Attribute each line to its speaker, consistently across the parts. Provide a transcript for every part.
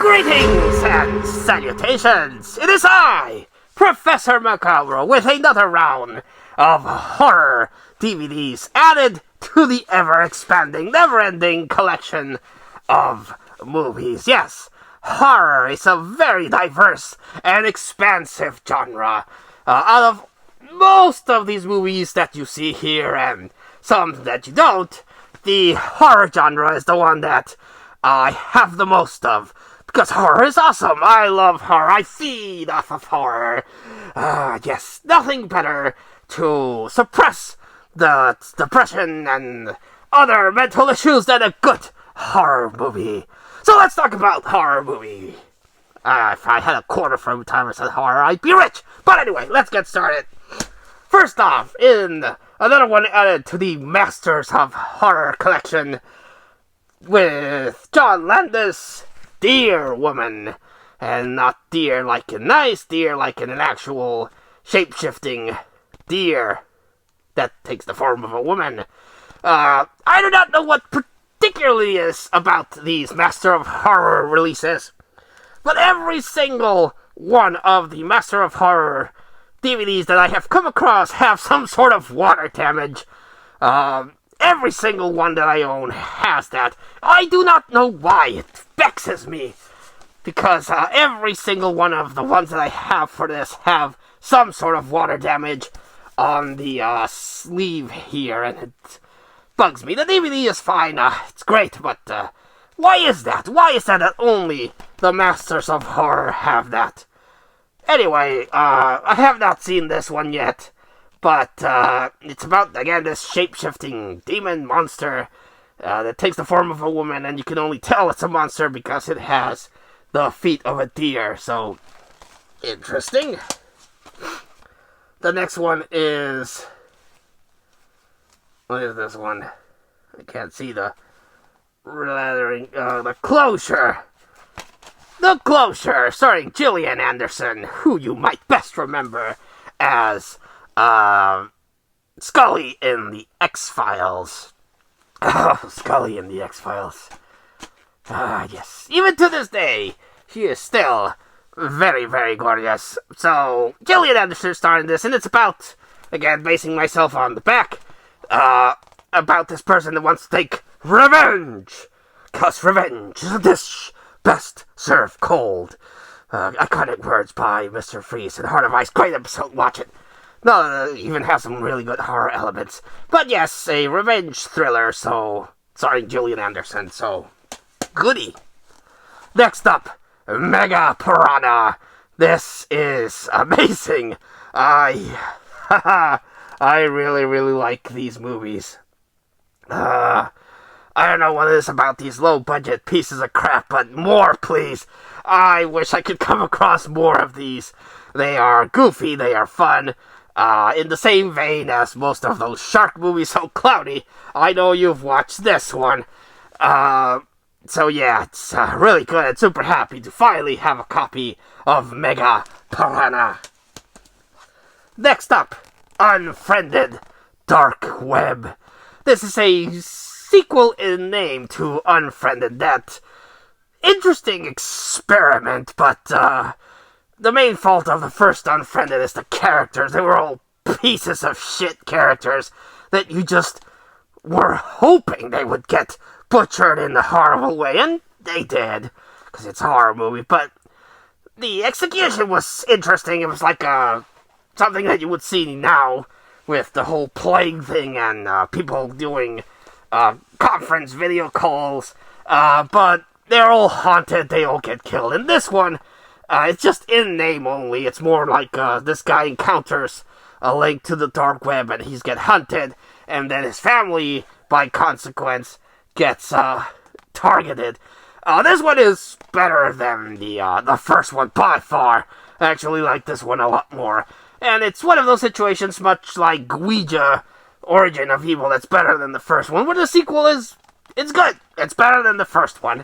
Speaker 1: Greetings and salutations! It is I, Professor Macabre, with another round of horror DVDs added to the ever-expanding, never-ending collection of movies. Yes, horror is a very diverse and expansive genre. Out of most of these movies that you see here and some that you don't, the horror genre is the one that I have the most of. Because horror is awesome. I love horror. I feed off of horror. Yes, nothing better to suppress the depression and other mental issues than a good horror movie. So let's talk about horror movie. If I had a quarter for every time I said horror, I'd be rich. But anyway, let's get started. First off, in another one added to the Masters of Horror collection with John Landis, Deer Woman, and not deer like a nice deer, like in an actual shape-shifting deer that takes the form of a woman. I do not know what particularly is about these Master of Horror releases, but every single one of the Master of Horror DVDs that I have come across have some sort of water damage. Every single one that I own has that. I do not know why. It vexes me. Because every single one of the ones that I have for this have some sort of water damage on the sleeve here. And it bugs me. The DVD is fine. It's great. But why is that? Why is that only the Masters of Horror have that? Anyway, I have not seen this one yet. But it's about, again, this shape-shifting demon monster that takes the form of a woman, and you can only tell it's a monster because it has the feet of a deer. So, interesting. The next one is... What is this one? I can't see the lettering. The Closure. The Closure, starring Gillian Anderson, who you might best remember as Scully in the X-Files. Oh, Scully in the X-Files. Yes. Even to this day, she is still very, very gorgeous. So, Gillian Anderson starred in this, and it's about, again, basing myself on the back, about this person that wants to take revenge. 'Cause revenge is a dish best served cold. Iconic words by Mr. Freeze and Heart of Ice. Great episode, watch it. No, it even has some really good horror elements. But yes, a revenge thriller, so... Starring Gillian Anderson, so... Goody. Next up, Mega Piranha. This is amazing. I really, really like these movies. I don't know what it is about these low-budget pieces of crap, but more, please. I wish I could come across more of these. They are goofy, they are fun. In the same vein as most of those shark movies so cloudy, I know you've watched this one. So yeah, it's really good and super happy to finally have a copy of Mega Piranha. Next up, Unfriended Dark Web. This is a sequel in name to Unfriended. That interesting experiment, but the main fault of the first Unfriended is the characters. They were all pieces of shit characters that you just were hoping they would get butchered in a horrible way, and they did, because it's a horror movie, but the execution was interesting. It was like something that you would see now with the whole plague thing and people doing conference video calls, but they're all haunted, they all get killed. In this one, it's just in name only. It's more like this guy encounters a link to the dark web and he's get hunted, and then his family, by consequence, gets targeted. This one is better than the first one by far. I actually like this one a lot more. And it's one of those situations, much like Ouija, Origin of Evil, that's better than the first one, where the sequel is, it's good. It's better than the first one.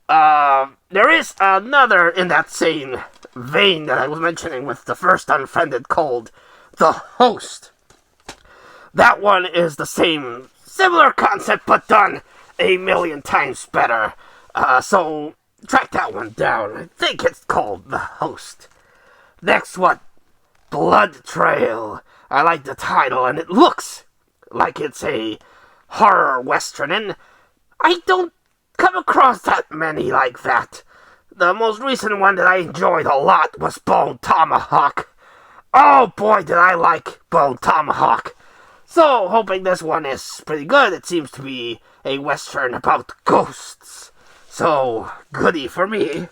Speaker 1: There is another in that same vein that I was mentioning with the first Unfriended called The Host. That one is the similar concept, but done a million times better. So track that one down. I think it's called The Host. Next one, Blood Trail. I like the title, and it looks like it's a horror western, and I don't come across that many like that. The most recent one that I enjoyed a lot was Bone Tomahawk. Oh boy, did I like Bone Tomahawk. So, hoping this one is pretty good. It seems to be a western about ghosts. So, goody for me.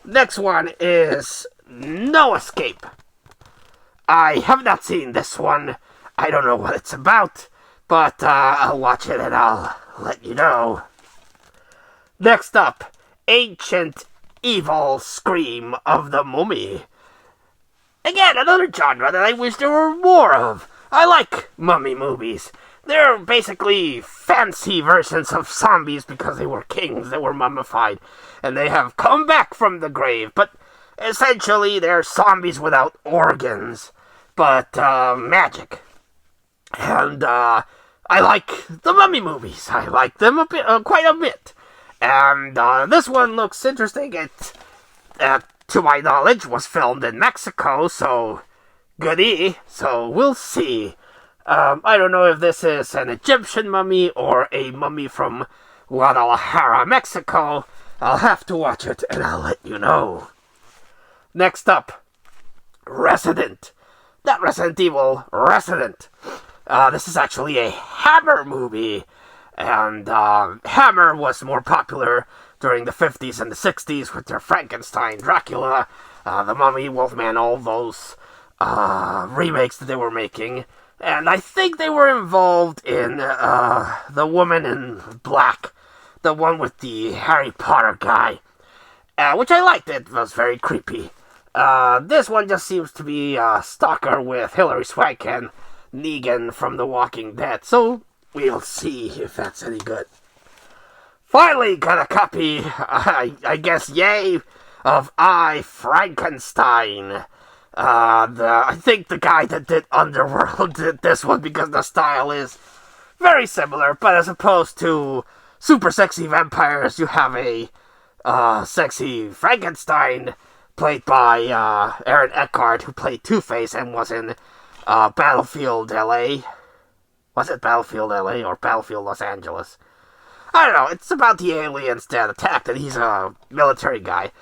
Speaker 1: Next one is No Escape. I have not seen this one. I don't know what it's about, but I'll watch it and I'll let you know. Next up, Ancient Evil Scream of the Mummy. Again, another genre that I wish there were more of. I like mummy movies. They're basically fancy versions of zombies because they were kings that were mummified, and they have come back from the grave, but essentially they're zombies without organs, but magic. And I like the mummy movies. I like them quite a bit. And this one looks interesting. It, to my knowledge, was filmed in Mexico, so goody. So we'll see. I don't know if this is an Egyptian mummy or a mummy from Guadalajara, Mexico. I'll have to watch it and I'll let you know. Next up, Resident. Not Resident Evil, Resident. This is actually a Hammer movie. And Hammer was more popular during the 50s and the 60s with their Frankenstein, Dracula, The Mummy, Wolfman, all those remakes that they were making. And I think they were involved in The Woman in Black, the one with the Harry Potter guy, which I liked. It was very creepy. This one just seems to be a stalker with Hilary Swank and Negan from The Walking Dead, so we'll see if that's any good. Finally got a copy, I guess, yay, of I, Frankenstein. I think the guy that did Underworld did this one because the style is very similar, but as opposed to super sexy vampires, you have a sexy Frankenstein played by Aaron Eckhart, who played Two-Face and was in Battlefield LA. Was it Battlefield LA or Battlefield Los Angeles? I don't know. It's about the aliens that attacked, and he's a military guy.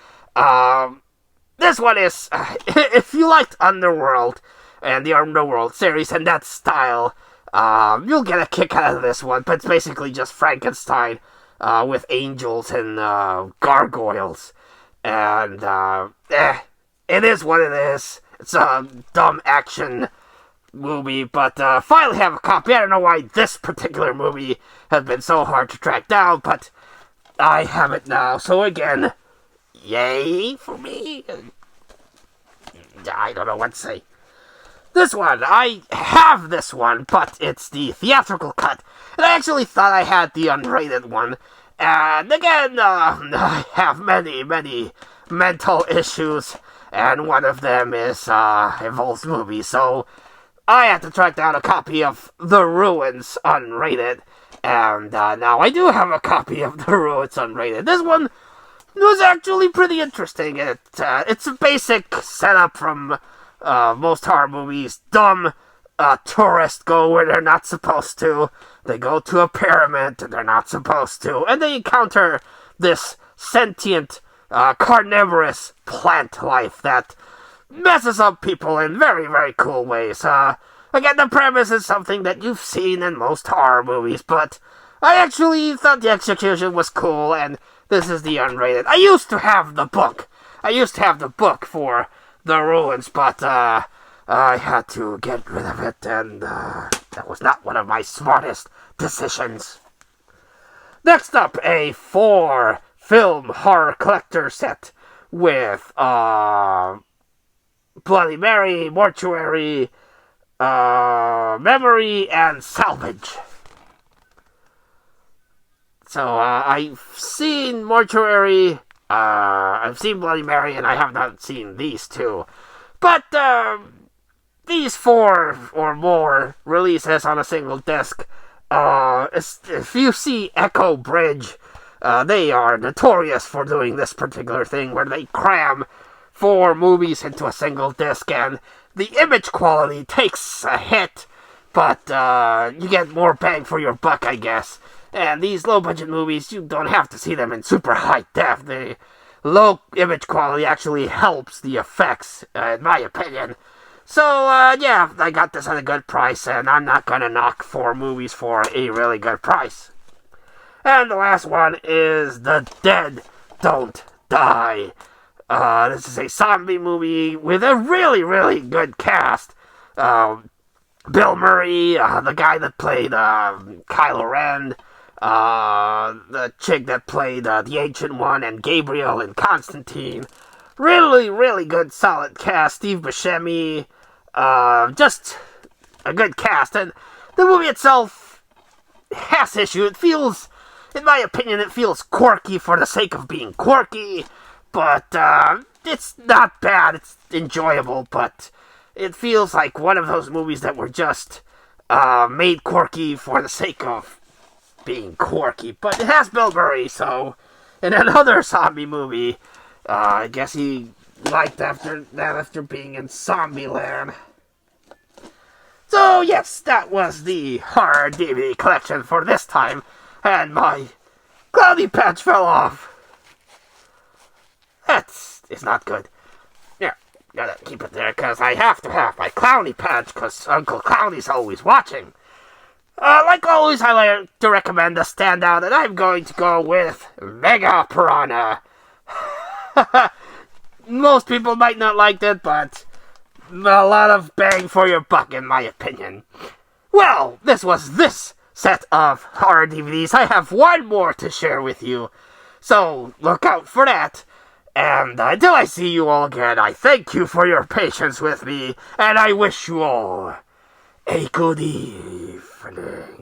Speaker 1: This one is, if you liked Underworld and the Underworld series and that style, you'll get a kick out of this one. But it's basically just Frankenstein with angels and gargoyles. And it is what it is. It's a dumb action movie, but finally have a copy. I don't know why this particular movie has been so hard to track down, but I have it now. So again, yay for me. I don't know what to say. This one, I have this one, but it's the theatrical cut. And I actually thought I had the unrated one. And again, I have many mental issues, and one of them is involves movies. So I had to track down a copy of The Ruins unrated, and now I do have a copy of The Ruins unrated. This one was actually pretty interesting. It's a basic setup from most horror movies. Dumb tourists go where they're not supposed to. They go to a pyramid and they're not supposed to, and they encounter this sentient, carnivorous plant life that messes up people in very cool ways. Again, the premise is something that you've seen in most horror movies, but I actually thought the execution was cool, and this is the unrated. I used to have the book. For The Ruins, but I had to get rid of it, and that was not one of my smartest decisions. Next up, a 4-film horror collector set with Bloody Mary, Mortuary, Memory, and Salvage. So, I've seen Mortuary, I've seen Bloody Mary, and I have not seen these two. But, these 4 or more releases on a single disc, if you see Echo Bridge, They are notorious for doing this particular thing where they cram 4 movies into a single disc, and the image quality takes a hit, but you get more bang for your buck, I guess. And these low-budget movies, you don't have to see them in super high def. The low image quality actually helps the effects, in my opinion. So, yeah, I got this at a good price, and I'm not gonna knock 4 movies for a really good price. And the last one is The Dead Don't Die. This is a zombie movie with a really, really good cast. Bill Murray, the guy that played Kylo Ren, the chick that played the Ancient One, and Gabriel in Constantine. Really, really good, solid cast. Steve Buscemi, just a good cast. And the movie itself has issue. It feels, in my opinion, it feels quirky for the sake of being quirky. But it's not bad. It's enjoyable, but it feels like one of those movies that were just made quirky for the sake of being quirky. But it has Bill Murray, so in another zombie movie, I guess he liked after being in Zombieland. So yes, that was the horror DVD collection for this time, and my cloudy patch fell off. It's not good. Yeah, gotta keep it there, because I have to have my clowny patch, because Uncle Clowny's always watching. Like always, I like to recommend a standout, and I'm going to go with Mega Piranha. Most people might not like it, but a lot of bang for your buck, in my opinion. Well, this was this set of horror DVDs. I have one more to share with you, so look out for that. And until I see you all again, I thank you for your patience with me, and I wish you all a good evening.